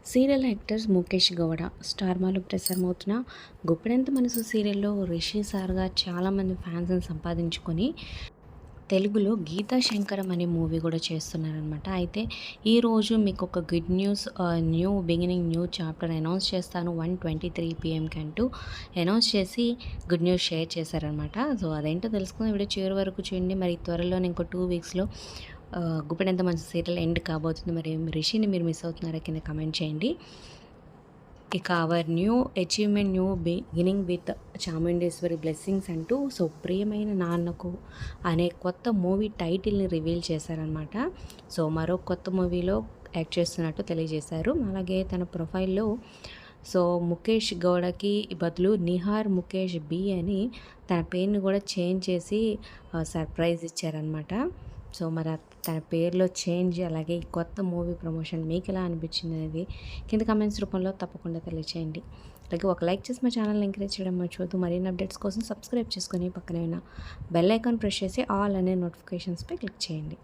Serial actors Mukesh Gowda స్టార్మాలో ప్రసారమవుతున్న Guppedantha మనసు సీరియల్లో రిషి సార్గా చాలామంది ఫ్యాన్స్ని సంపాదించుకొని తెలుగులో గీతా శంకరం అనే మూవీ కూడా చేస్తున్నారనమాట. అయితే ఈరోజు మీకు ఒక good news, new beginning, new chapter announce చేస్తాను 1:23 PM అంటూ అనౌన్స్ చేసి గుడ్ న్యూస్ షేర్ చేశారనమాట. సో అదేంటో తెలుసుకుని వీడియో చివరి వరకు చూడండి. మరి త్వరలోనే ఇంకో 2 వీక్స్లో గుప్పెడంత మనసు సీరియల్ ఎండ్ కాబోతుంది. మరి రిషిని మీరు మిస్ అవుతున్నారా కింద కమెంట్ చేయండి. ఇక our new achievement, new beginning with Chamundeshwari blessings అంటూ సో ప్రియమైన నాన్నకు అనే కొత్త మూవీ టైటిల్ని రివీల్ చేశారనమాట. సో మరో కొత్త మూవీలో యాక్ట్ చేస్తున్నట్టు తెలియజేశారు. అలాగే తన ప్రొఫైల్లో సో ముఖేష్ గౌడకి బదులు నిహార్ ముఖేష్ బి అని తన పేరుని కూడా చేంజ్ చేసి సర్ప్రైజ్ ఇచ్చారనమాట. సో మరి తన పేరులో చేంజ్, అలాగే ఈ కొత్త మూవీ ప్రమోషన్ మీకు ఎలా అనిపించింది అనేది కింద కమెంట్స్ రూపంలో తప్పకుండా తెలియచేయండి. అలాగే ఒక లైక్ చేసి మా ఛానల్ని ఎంకరేజ్ చేయడం మర్చిపోద్దు. మరిన్ని అప్డేట్స్ కోసం సబ్స్క్రైబ్ చేసుకొని పక్కనే ఉన్న బెల్ ఐకాన్ ప్రెస్ చేసి ఆల్ అనే నోటిఫికేషన్స్పై క్లిక్ చేయండి.